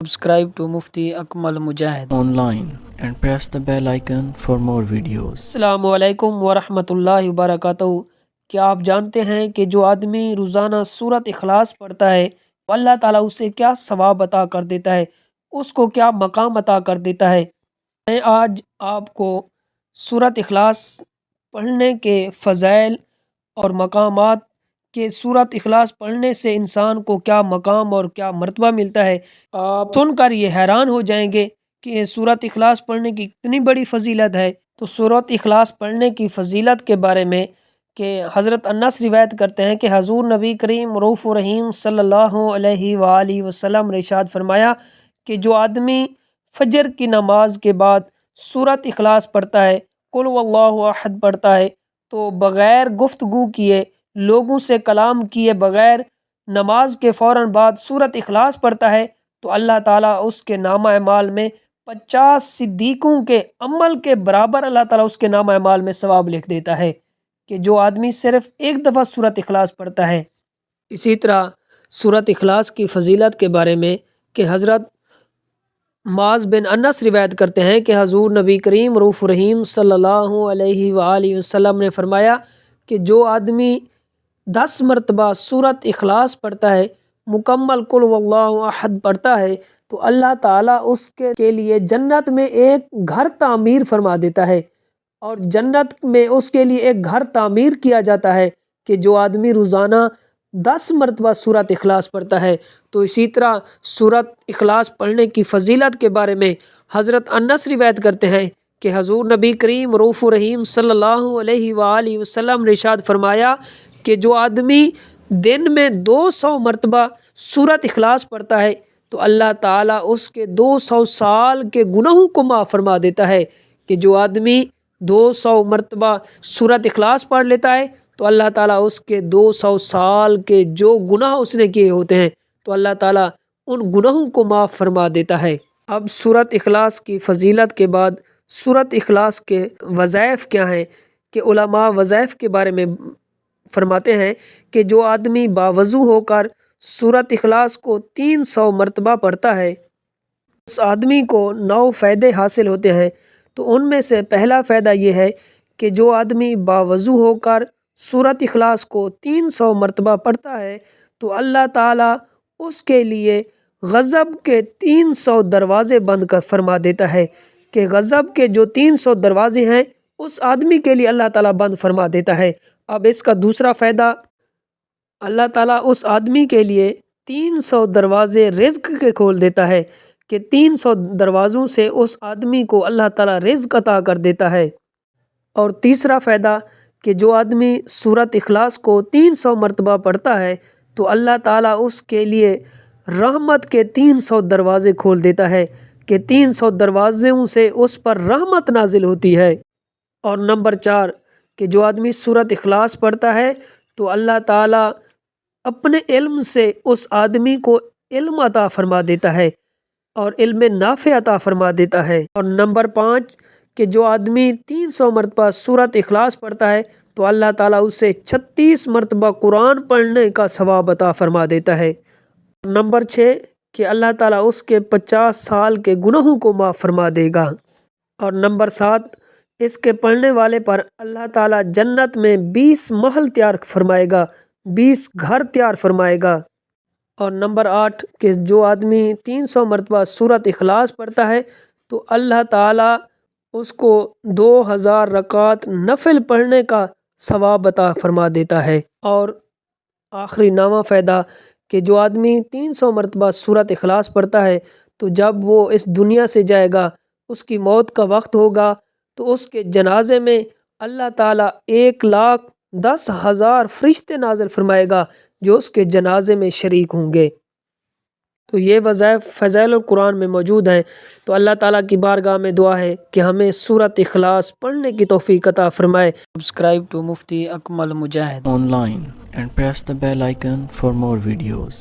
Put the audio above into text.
Subscribe to Mufti Akmal Mujahid online and press the bell icon for more videos. السلام علیکم ورحمۃ اللہ وبرکاتہ۔ کیا آپ جانتے ہیں کہ جو آدمی روزانہ سورۃ اخلاص پڑھتا ہے تو اللہ تعالیٰ اسے کیا ثواب عطا کر دیتا ہے، اس کو کیا مقام عطا کر دیتا ہے؟ میں آج آپ کو سورۃ اخلاص پڑھنے کے فضائل اور مقامات کہ سورۃ اخلاص پڑھنے سے انسان کو کیا مقام اور کیا مرتبہ ملتا ہے، آپ سن کر یہ حیران ہو جائیں گے کہ سورۃ اخلاص پڑھنے کی کتنی بڑی فضیلت ہے۔ تو سورۃ اخلاص پڑھنے کی فضیلت کے بارے میں کہ حضرت انس روایت کرتے ہیں کہ حضور نبی کریم رؤوف رحیم صلی اللہ علیہ وآلہ وسلم نے ارشاد فرمایا کہ جو آدمی فجر کی نماز کے بعد سورۃ اخلاص پڑھتا ہے، قل هو اللہ احد پڑھتا ہے، تو بغیر گفتگو کیے، لوگوں سے کلام کیے بغیر نماز کے فوراً بعد سورۃ اخلاص پڑھتا ہے تو اللہ تعالیٰ اس کے نامہ اعمال میں 50 صدیقوں کے عمل کے برابر اللہ تعالیٰ اس کے نامہ اعمال میں ثواب لکھ دیتا ہے کہ جو آدمی صرف ایک دفعہ سورۃ اخلاص پڑھتا ہے۔ اسی طرح سورۃ اخلاص کی فضیلت کے بارے میں کہ حضرت معاذ بن انس روایت کرتے ہیں کہ حضور نبی کریم رؤوف رحیم صلی اللہ علیہ وآلہ وسلم نے فرمایا کہ جو آدمی 10 مرتبہ سورۃ اخلاص پڑھتا ہے، مکمل قل هو اللہ احد پڑھتا ہے، تو اللہ تعالیٰ اس کے لیے جنت میں ایک گھر تعمیر فرما دیتا ہے، اور جنت میں اس کے لیے ایک گھر تعمیر کیا جاتا ہے کہ جو آدمی روزانہ 10 مرتبہ سورۃ اخلاص پڑھتا ہے۔ تو اسی طرح سورۃ اخلاص پڑھنے کی فضیلت کے بارے میں حضرت انس روایت کرتے ہیں کہ حضور نبی کریم رؤوف رحیم صلی اللہ علیہ وآلہ وسلم نے ارشاد فرمایا کہ جو آدمی دن میں 200 مرتبہ سورۃ اخلاص پڑھتا ہے تو اللہ تعالیٰ اس کے 200 سال کے گناہوں کو معاف فرما دیتا ہے۔ کہ جو آدمی 200 مرتبہ سورۃ اخلاص پڑھ لیتا ہے تو اللہ تعالیٰ اس کے 200 سال کے جو گناہ اس نے کیے ہوتے ہیں تو اللہ تعالیٰ ان گناہوں کو معاف فرما دیتا ہے۔ اب سورۃ اخلاص کی فضیلت کے بعد سورۃ اخلاص کے وظائف کیا ہیں کہ علماء وظائف کے بارے میں فرماتے ہیں کہ جو آدمی باوضو ہو کر سورۃ اخلاص کو 300 مرتبہ پڑھتا ہے اس آدمی کو 9 فائدے حاصل ہوتے ہیں۔ تو ان میں سے پہلا فائدہ یہ ہے کہ جو آدمی باوضو ہو کر سورۃ اخلاص کو 300 مرتبہ پڑھتا ہے تو اللہ تعالیٰ اس کے لیے غضب کے 300 دروازے بند کر فرما دیتا ہے کہ غضب کے جو 300 دروازے ہیں اس آدمی کے لیے اللہ تعالیٰ بند فرما دیتا ہے۔ اب اس کا دوسرا فائدہ، اللہ تعالیٰ اس آدمی کے لیے 300 دروازے رزق کے کھول دیتا ہے کہ 300 دروازوں سے اس آدمی کو اللہ تعالیٰ رزق عطا کر دیتا ہے۔ اور تیسرا فائدہ کہ جو آدمی سورۃ اخلاص کو 300 مرتبہ پڑھتا ہے تو اللہ تعالیٰ اس کے لیے رحمت کے 300 دروازے کھول دیتا ہے کہ 300 دروازوں سے اس پر رحمت نازل ہوتی ہے۔ اور نمبر 4 کہ جو آدمی سورۃ اخلاص پڑھتا ہے تو اللہ تعالیٰ اپنے علم سے اس آدمی کو علم عطا فرما دیتا ہے اور علم نافع عطا فرما دیتا ہے۔ اور نمبر 5 کہ جو آدمی 300 مرتبہ سورۃ اخلاص پڑھتا ہے تو اللہ تعالیٰ اسے 36 مرتبہ قرآن پڑھنے کا ثواب عطا فرما دیتا ہے۔ نمبر 6 کہ اللہ تعالیٰ اس کے 50 سال کے گناہوں کو معاف فرما دے گا۔ اور نمبر 7 اس کے پڑھنے والے پر اللہ تعالیٰ جنت میں 20 محل تیار فرمائے گا، 20 گھر تیار فرمائے گا۔ اور نمبر 8 کہ جو آدمی 300 مرتبہ سورۃ اخلاص پڑھتا ہے تو اللہ تعالیٰ اس کو 2000 رکعت نفل پڑھنے کا ثواب عطا فرما دیتا ہے۔ اور آخری 9واں فائدہ کہ جو آدمی 300 مرتبہ سورۃ اخلاص پڑھتا ہے تو جب وہ اس دنیا سے جائے گا، اس کی موت کا وقت ہوگا تو اس کے جنازے میں اللہ تعالیٰ 1,10,000 فرشتے نازل فرمائے گا جو اس کے جنازے میں شریک ہوں گے۔ تو یہ وظائف فضائل القرآن میں موجود ہیں۔ تو اللہ تعالیٰ کی بارگاہ میں دعا ہے کہ ہمیں سورۃ اخلاص پڑھنے کی توفیق عطا فرمائے۔ Subscribe to Mufti Akmal Mujahid Online and press the bell icon for more videos.